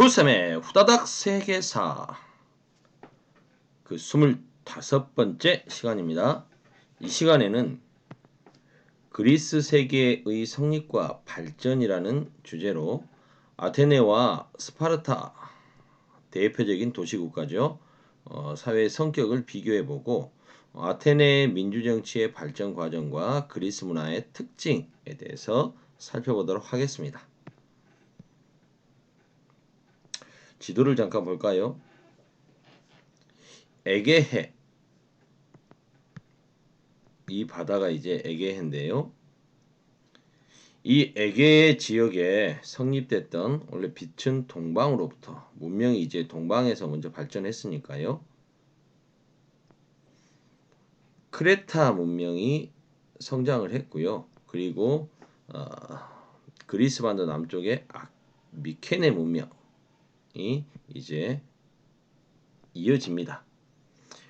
hul쌤의 후다닥 세계사 그 25번째 시간입니다. 이 시간에는 그리스 세계의 성립과 발전이라는 주제로 아테네와 스파르타 대표적인 도시국가죠. 사회의 성격을 비교해보고 아테네의 민주정치의 발전 과정과 그리스 문화의 특징에 대해서 살펴보도록 하겠습니다. 지도를 잠깐 볼까요? 에게해, 이 바다가 이제 에게해인데요. 이 에게해 지역에 성립됐던 원래 빛은 동방으로부터 문명이 이제 동방에서 먼저 발전했으니까요. 크레타 문명이 성장을 했고요. 그리고 그리스 반도 남쪽에 미케네 문명이 이제 이어집니다.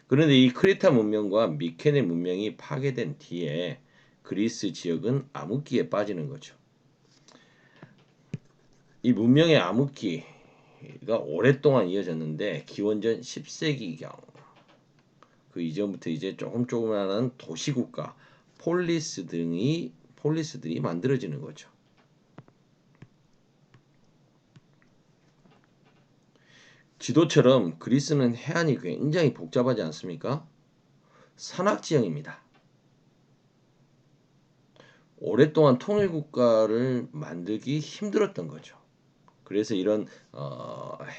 그런데 이 크레타 문명과 미케네 문명이 파괴된 뒤에 그리스 지역은 암흑기에 빠지는 거죠. 이 문명의 암흑기가 오랫동안 이어졌는데 기원전 10세기경 그 이전부터 이제 조금조금한 도시국가 폴리스들이 만들어지는 거죠. 지도처럼 그리스는 해안이 굉장히 복잡하지 않습니까? 산악지형입니다. 오랫동안 통일국가를 만들기 힘들었던 거죠. 그래서 이런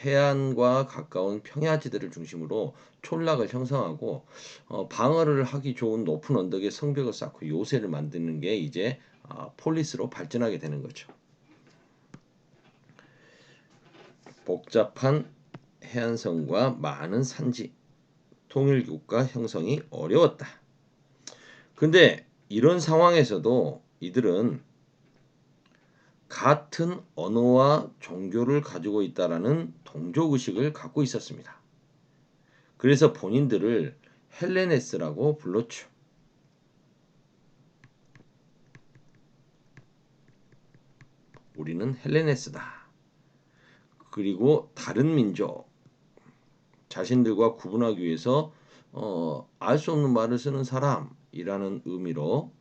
해안과 가까운 평야지대를 중심으로 촌락을 형성하고 방어를 하기 좋은 높은 언덕에 성벽을 쌓고 요새를 만드는 게 이제 폴리스로 발전하게 되는 거죠. 복잡한 해안성과 많은 산지, 통일국가 형성이 어려웠다. 근데 이런 상황에서도 이들은 같은 언어와 종교를 가지고 있다라는 동족의식을 갖고 있었습니다. 그래서 본인들을 헬레네스라고 불렀죠. 우리는 헬레네스다. 그리고 다른 민족, 자신들과 구분하기 위해서 알 수 없는 말을 쓰는 사람이라는 의미로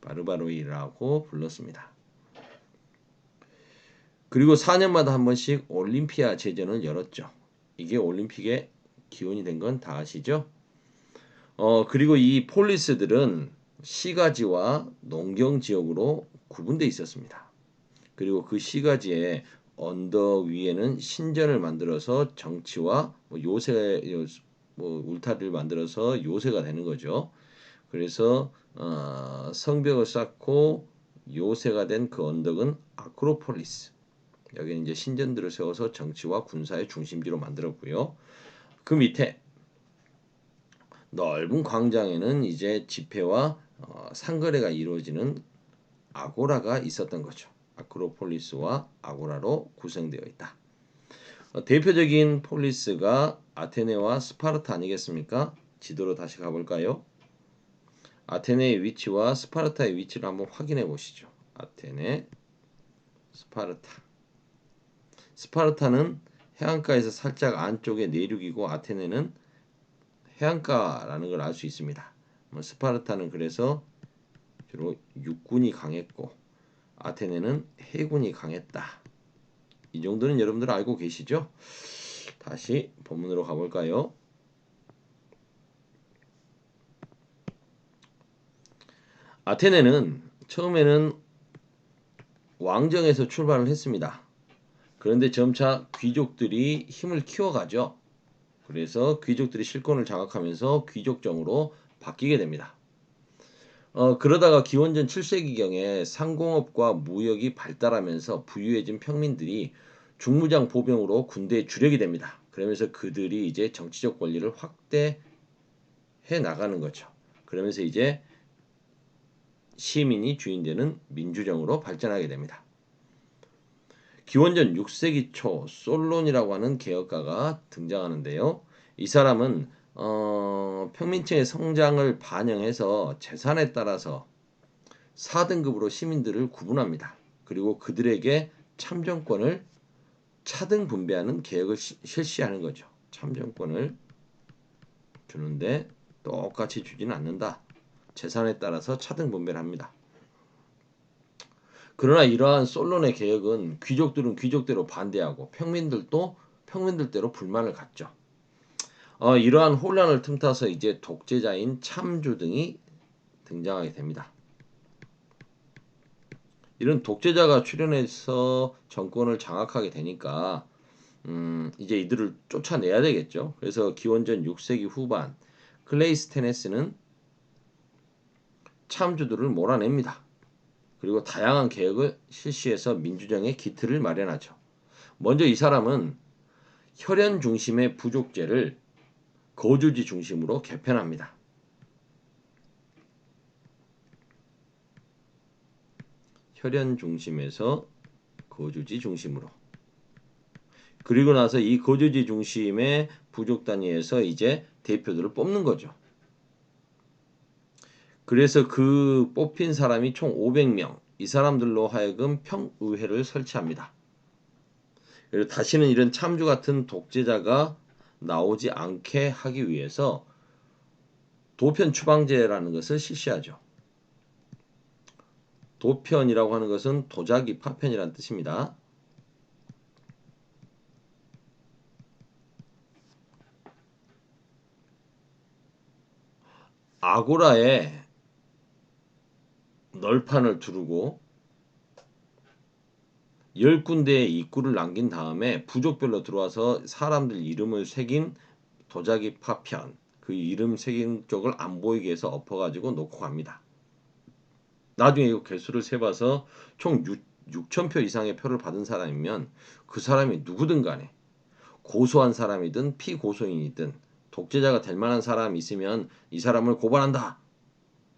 바르바로이라고 불렀습니다. 그리고 4년마다 한 번씩 올림피아 제전을 열었죠. 이게 올림픽의 기원이 된 건 다 아시죠? 그리고 이 폴리스들은 시가지와 농경 지역으로 구분되어 있었습니다. 그리고 그 시가지의 언덕 위에는 신전을 만들어서 정치와 울타리를 만들어서 요새가 되는 거죠. 그래서 성벽을 쌓고 요새가 된 그 언덕은 아크로폴리스. 여기는 이제 신전들을 세워서 정치와 군사의 중심지로 만들었고요. 그 밑에 넓은 광장에는 이제 집회와 상거래가 이루어지는 아고라가 있었던 거죠. 아크로폴리스와 아고라로 구성되어 있다. 대표적인 폴리스가 아테네와 스파르타 아니겠습니까? 지도로 다시 가볼까요? 아테네의 위치와 스파르타의 위치를 한번 확인해 보시죠. 아테네, 스파르타. 스파르타는 해안가에서 살짝 안쪽의 내륙이고 아테네는 해안가라는 걸 알 수 있습니다. 스파르타는 그래서 주로 육군이 강했고 아테네는 해군이 강했다. 이 정도는 여러분들 알고 계시죠? 다시 본문으로 가볼까요? 아테네는 처음에는 왕정에서 출발을 했습니다. 그런데 점차 귀족들이 힘을 키워가죠. 그래서 귀족들이 실권을 장악하면서 귀족정으로 바뀌게 됩니다. 그러다가 기원전 7세기경에 상공업과 무역이 발달하면서 부유해진 평민들이 중무장 보병으로 군대에 주력이 됩니다. 그러면서 그들이 이제 정치적 권리를 확대해 나가는 거죠. 그러면서 이제 시민이 주인되는 민주정으로 발전하게 됩니다. 기원전 6세기 초 솔론이라고 하는 개혁가가 등장하는데요. 이 사람은 평민층의 성장을 반영해서 재산에 따라서 4등급으로 시민들을 구분합니다. 그리고 그들에게 참정권을 차등 분배하는 계획을 실시하는 거죠. 참정권을 주는데 똑같이 주지는 않는다. 재산에 따라서 차등 분배를 합니다. 그러나 이러한 솔론의 계획은 귀족들은 귀족대로 반대하고 평민들도 평민들대로 불만을 갖죠. 이러한 혼란을 틈타서 이제 독재자인 참주 등이 등장하게 됩니다. 이런 독재자가 출현해서 정권을 장악하게 되니까 이제 이들을 쫓아내야 되겠죠. 그래서 기원전 6세기 후반 클레이스테네스는 참주들을 몰아냅니다. 그리고 다양한 계획을 실시해서 민주정의 기틀을 마련하죠. 먼저 이 사람은 혈연 중심의 부족제를 거주지 중심으로 개편합니다. 혈연 중심에서 거주지 중심으로. 그리고 나서 이 거주지 중심의 부족 단위에서 이제 대표들을 뽑는 거죠. 그래서 그 뽑힌 사람이 총 500명, 이 사람들로 하여금 평의회를 설치합니다. 그리고 다시는 이런 참주 같은 독재자가 나오지 않게 하기 위해서 도편 추방제라는 것을 실시하죠. 도편이라고 하는 것은 도자기 파편이라는 뜻입니다. 아고라에 널판을 두르고 10군데의 입구를 남긴 다음에 부족별로 들어와서 사람들 이름을 새긴 도자기 파편, 그 이름 새긴 쪽을 안 보이게 해서 엎어가지고 놓고 갑니다. 나중에 이 개수를 세봐서 총 6,000표 이상의 표를 받은 사람이면 그 사람이 누구든 간에 고소한 사람이든 피고소인이든 독재자가 될 만한 사람이 있으면 이 사람을 고발한다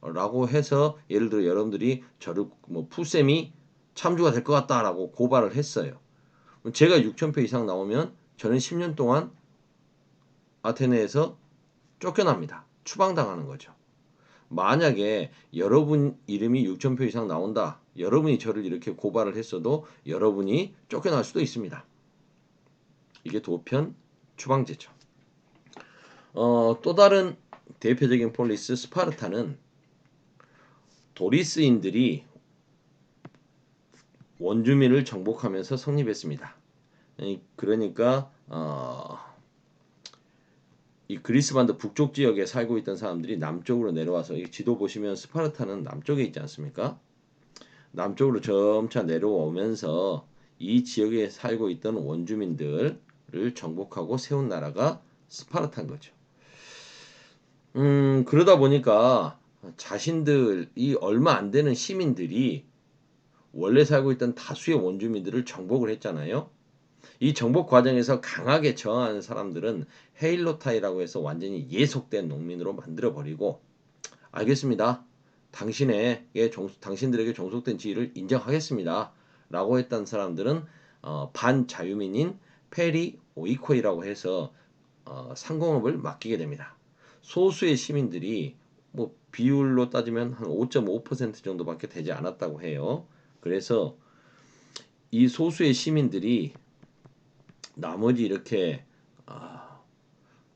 라고 해서 예를 들어 여러분들이 저를 푸쌤이 참주가 될 것 같다라고 고발을 했어요. 제가 6,000표 이상 나오면 저는 10년 동안 아테네에서 쫓겨납니다. 추방당하는 거죠. 만약에 여러분 이름이 6,000표 이상 나온다. 여러분이 저를 이렇게 고발을 했어도 여러분이 쫓겨날 수도 있습니다. 이게 도편 추방제죠. 또 다른 대표적인 폴리스 스파르타는 도리스인들이 원주민을 정복하면서 성립했습니다. 그러니까 이 그리스 반도 북쪽 지역에 살고 있던 사람들이 남쪽으로 내려와서 이 지도 보시면 스파르타는 남쪽에 있지 않습니까? 남쪽으로 점차 내려오면서 이 지역에 살고 있던 원주민들을 정복하고 세운 나라가 스파르타인 거죠. 그러다 보니까 자신들이 얼마 안 되는 시민들이 원래 살고 있던 다수의 원주민들을 정복을 했잖아요. 이 정복 과정에서 강하게 저항하는 사람들은 헤일로타이라고 해서 완전히 예속된 농민으로 만들어 버리고, 알겠습니다. 당신들에게 종속된 지위를 인정하겠습니다. 라고 했던 사람들은 반자유민인 페리 오이코이라고 해서 상공업을 맡기게 됩니다. 소수의 시민들이 비율로 따지면 한 5.5% 정도밖에 되지 않았다고 해요. 그래서 이 소수의 시민들이 나머지 이렇게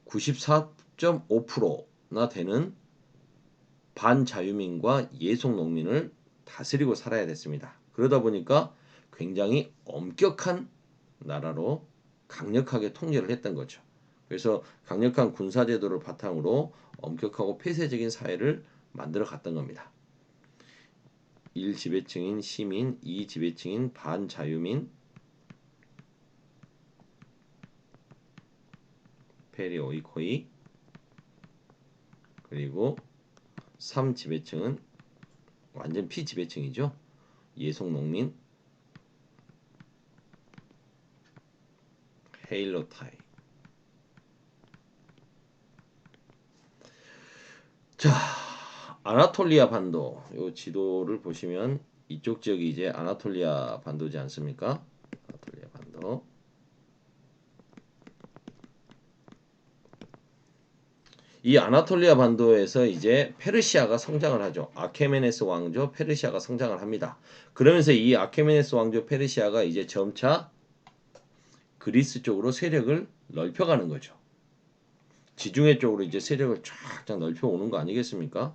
94.5%나 되는 반자유민과 예속농민을 다스리고 살아야 됐습니다. 그러다 보니까 굉장히 엄격한 나라로 강력하게 통제를 했던 거죠. 그래서 강력한 군사제도를 바탕으로 엄격하고 폐쇄적인 사회를 만들어 갔던 겁니다. 1 지배층인 시민, 2 지배층인 반자유민, 페리 오이코이, 그리고 3 지배층은 완전 피지배층이죠. 예속농민, 헤일로타이. 자, 아나톨리아 반도, 요 지도를 보시면 이쪽 지역이 이제 아나톨리아 반도지 않습니까? 아나톨리아 반도. 이 아나톨리아 반도에서 이제 페르시아가 성장을 하죠. 아케메네스 왕조 페르시아가 성장을 합니다. 그러면서 이 아케메네스 왕조 페르시아가 이제 점차 그리스 쪽으로 세력을 넓혀가는 거죠. 지중해 쪽으로 이제 세력을 쫙 넓혀 오는 거 아니겠습니까?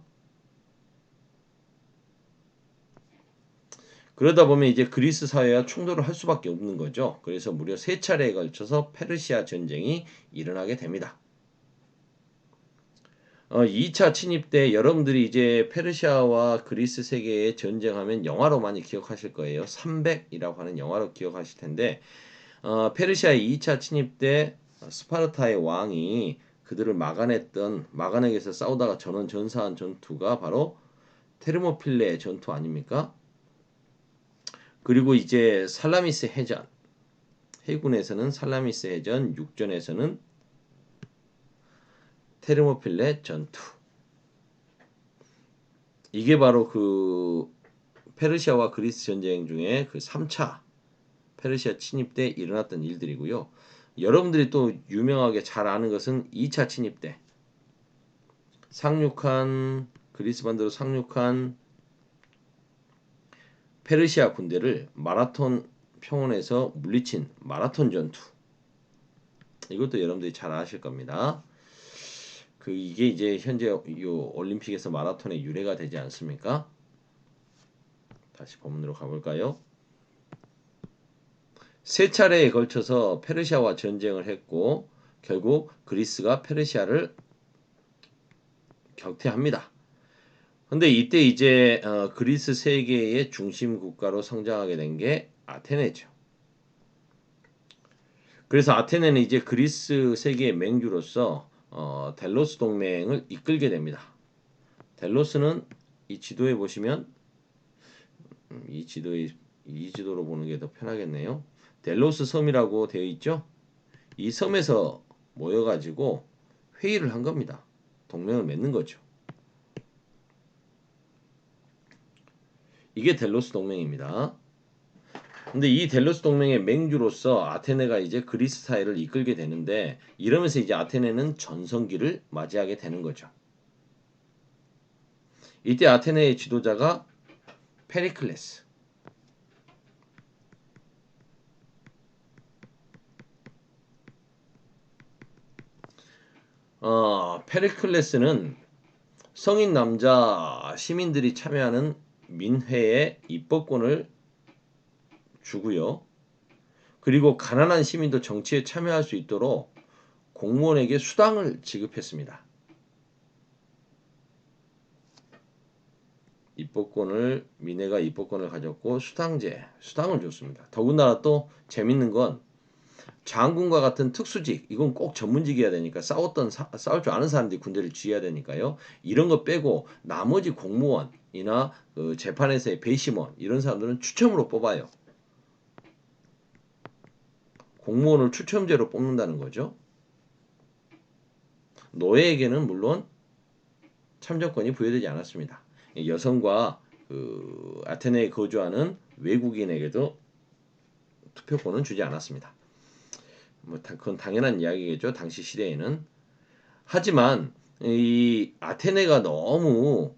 그러다 보면 이제 그리스 사회와 충돌을 할 수밖에 없는 거죠. 그래서 무려 3차례에 걸쳐서 페르시아 전쟁이 일어나게 됩니다. 2차 침입 때 여러분들이 이제 페르시아와 그리스 세계의 전쟁하면 영화로 많이 기억하실 거예요. 300이라고 하는 영화로 기억하실 텐데 페르시아의 2차 침입 때 스파르타의 왕이 그들을 막아내기 위해서 싸우다가 전사한 전투가 바로 테르모필레 전투 아닙니까? 그리고 이제 살라미스 해전, 해군에서는 살라미스 해전, 육전에서는 테르모필레 전투. 이게 바로 그 페르시아와 그리스 전쟁 중에 그 3차 페르시아 침입 때 일어났던 일들이고요. 여러분들이 또 유명하게 잘 아는 것은 2차 침입 때 그리스 반도로 상륙한 페르시아 군대를 마라톤 평원에서 물리친 마라톤 전투. 이것도 여러분들이 잘 아실 겁니다. 이게 이제 현재 요 올림픽에서 마라톤의 유래가 되지 않습니까? 다시 본문으로 가볼까요? 3차례에 걸쳐서 페르시아와 전쟁을 했고 결국 그리스가 페르시아를 격퇴합니다. 근데 이때 이제 그리스 세계의 중심 국가로 성장하게 된 게 아테네죠. 그래서 아테네는 이제 그리스 세계의 맹주로서 델로스 동맹을 이끌게 됩니다. 델로스는 이 지도에 보시면 이 지도로 보는 게 더 편하겠네요. 델로스 섬이라고 되어 있죠. 이 섬에서 모여가지고 회의를 한 겁니다. 동맹을 맺는 거죠. 이게 델로스 동맹입니다. 근데 이 델로스 동맹의 맹주로서 아테네가 이제 그리스 사회를 이끌게 되는데 이러면서 이제 아테네는 전성기를 맞이하게 되는 거죠. 이때 아테네의 지도자가 페리클레스. 페리클레스는 성인 남자 시민들이 참여하는 민회에 입법권을 주고요. 그리고 가난한 시민도 정치에 참여할 수 있도록 공무원에게 수당을 지급했습니다. 민회가 입법권을 가졌고 수당을 줬습니다. 더군다나 또 재밌는 건 장군과 같은 특수직, 이건 꼭 전문직이어야 되니까 싸울 줄 아는 사람들이 군대를 지어야 되니까요. 이런 거 빼고 나머지 공무원이나 그 재판에서의 배심원 이런 사람들은 추첨으로 뽑아요. 공무원을 추첨제로 뽑는다는 거죠. 노예에게는 물론 참정권이 부여되지 않았습니다. 여성과 그 아테네에 거주하는 외국인에게도 투표권은 주지 않았습니다. 그건 당연한 이야기겠죠. 당시 시대에는. 하지만 이 아테네가 너무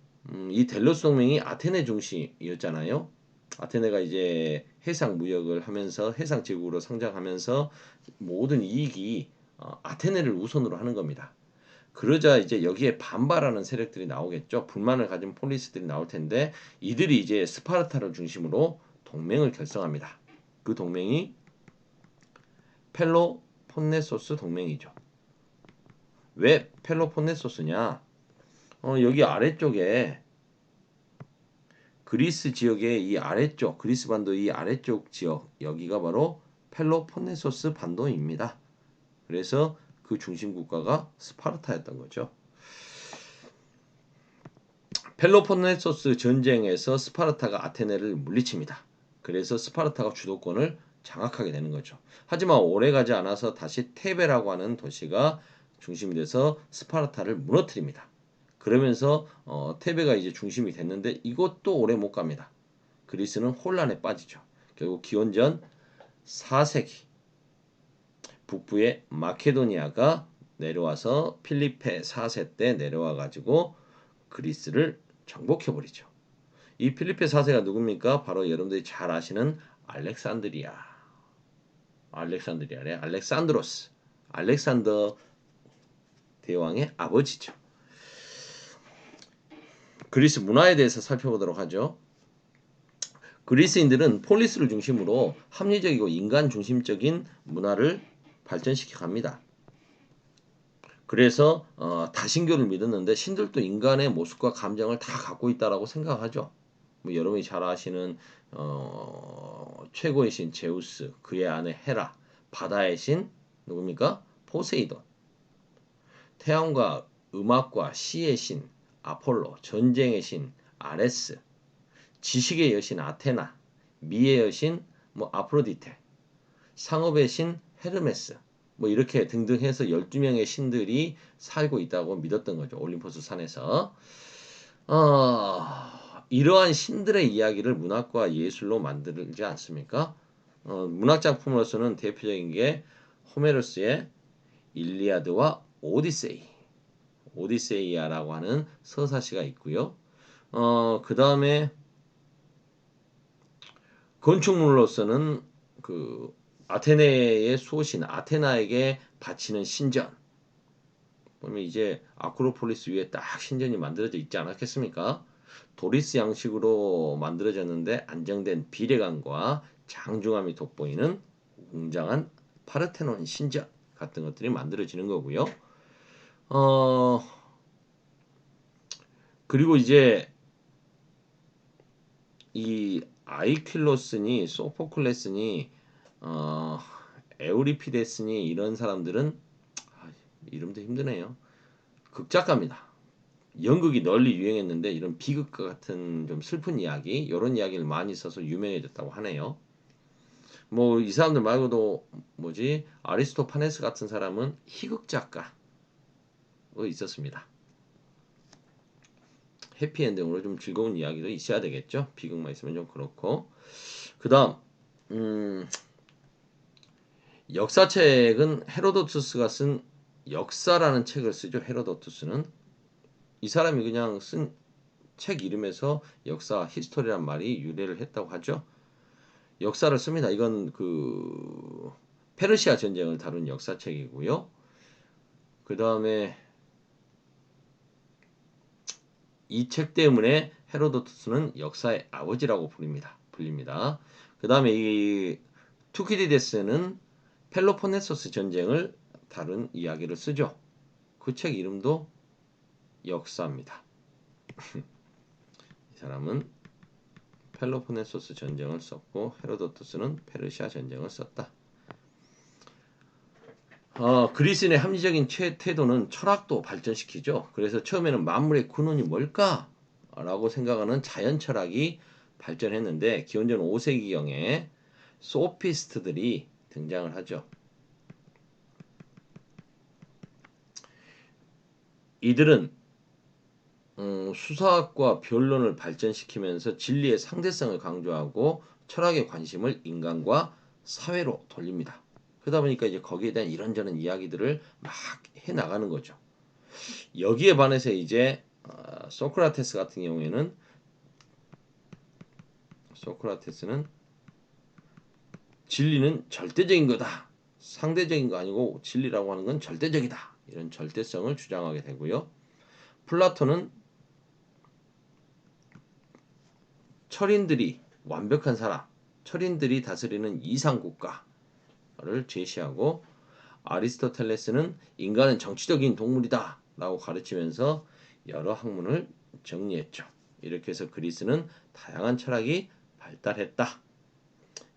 이 델로스 동맹이 아테네 중심이었잖아요. 아테네가 이제 해상 무역을 하면서 해상 제국으로 성장하면서 모든 이익이 아테네를 우선으로 하는 겁니다. 그러자 이제 여기에 반발하는 세력들이 나오겠죠. 불만을 가진 폴리스들이 나올 텐데 이들이 이제 스파르타를 중심으로 동맹을 결성합니다. 그 동맹이 펠로폰네소스 동맹이죠. 왜 펠로폰네소스냐? 여기 아래쪽에 그리스 지역의 이 아래쪽, 그리스 반도 이 아래쪽 지역, 여기가 바로 펠로폰네소스 반도입니다. 그래서 그 중심 국가가 스파르타였던 거죠. 펠로폰네소스 전쟁에서 스파르타가 아테네를 물리칩니다. 그래서 스파르타가 주도권을 장악하게 되는 거죠. 하지만 오래가지 않아서 다시 테베라고 하는 도시가 중심이 돼서 스파르타를 무너뜨립니다. 그러면서 테베가 이제 중심이 됐는데 이것도 오래 못 갑니다. 그리스는 혼란에 빠지죠. 결국 기원전 4세기 북부의 마케도니아가 내려와서 필리페 4세 때 내려와 가지고 그리스를 정복해버리죠. 이 필리페 4세가 누굽니까? 바로 여러분들이 잘 아시는 알렉산드리아래 알렉산드로스. 알렉산더 대왕의 아버지죠. 그리스 문화에 대해서 살펴보도록 하죠. 그리스인들은 폴리스를 중심으로 합리적이고 인간 중심적인 문화를 발전시켜 갑니다. 그래서 다신교를 믿었는데 신들도 인간의 모습과 감정을 다 갖고 있다라고 생각하죠. 뭐 여러분이 잘 아시는 최고의 신 제우스, 그의 아내 헤라, 바다의 신 누굽니까? 포세이돈, 태양과 음악과 시의 신 아폴로, 전쟁의 신 아레스, 지식의 여신 아테나, 미의 여신 뭐 아프로디테, 상업의 신 헤르메스, 뭐 이렇게 등등 해서 12명의 신들이 살고 있다고 믿었던 거죠. 올림포스 산에서. 이러한 신들의 이야기를 문학과 예술로 만들지 않습니까? 문학 작품으로서는 대표적인 게 호메로스의 일리아드와 오디세이아라고 하는 서사시가 있고요. 그 다음에 건축물로서는 그 아테네의 수호신 아테나에게 바치는 신전. 보면 이제 아크로폴리스 위에 딱 신전이 만들어져 있지 않았겠습니까? 도리스 양식으로 만들어졌는데 안정된 비례감과 장중함이 돋보이는 웅장한 파르테논 신전 같은 것들이 만들어지는 거고요. 그리고 이제 이 아이퀼로스니 소포클레스니 에우리피데스니 이런 사람들은 이름도 힘드네요. 극작가입니다. 연극이 널리 유행했는데 이런 비극과 같은 좀 슬픈 이야기 이런 이야기를 많이 써서 유명해졌다고 하네요. 뭐 이 사람들 말고도 뭐지 아리스토파네스 같은 사람은 희극작가 있었습니다. 해피엔딩으로 좀 즐거운 이야기도 있어야 되겠죠. 비극만 있으면 좀 그렇고. 그 다음 역사책은 헤로도투스가 쓴 역사라는 책을 쓰죠. 헤로도투스는 이 사람이 그냥 쓴 책 이름에서 역사 히스토리란 말이 유래를 했다고 하죠. 역사를 씁니다. 이건 그 페르시아 전쟁을 다룬 역사책이고요. 그 다음에 이 책 때문에 헤로도투스는 역사의 아버지라고 불립니다. 그 다음에 이 투키디데스는 펠로폰네소스 전쟁을 다룬 이야기를 쓰죠. 그 책 이름도 역사입니다. 이 사람은 펠로폰네소스 전쟁을 썼고 헤로도투스는 페르시아 전쟁을 썼다. 그리스인의 합리적인 태도는 철학도 발전시키죠. 그래서 처음에는 만물의 근원이 뭘까? 라고 생각하는 자연 철학이 발전했는데 기원전 5세기경에 소피스트들이 등장을 하죠. 이들은 수사학과 변론을 발전시키면서 진리의 상대성을 강조하고 철학의 관심을 인간과 사회로 돌립니다. 그러다 보니까 이제 거기에 대한 이런저런 이야기들을 막 해 나가는 거죠. 여기에 반해서 이제 소크라테스 같은 경우에는 소크라테스는 진리는 절대적인 거다. 상대적인 거 아니고 진리라고 하는 건 절대적이다. 이런 절대성을 주장하게 되고요. 플라톤은 철인들이 완벽한 사람, 철인들이 다스리는 이상국가를 제시하고 아리스토텔레스는 인간은 정치적인 동물이다 라고 가르치면서 여러 학문을 정리했죠. 이렇게 해서 그리스는 다양한 철학이 발달했다.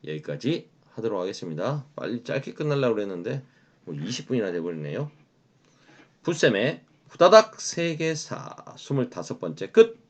여기까지 하도록 하겠습니다. 빨리 짧게 끝내려고 그랬는데 뭐 20분이나 돼버리네요. 풋쌤의 후다닥 세계사 25번째 끝.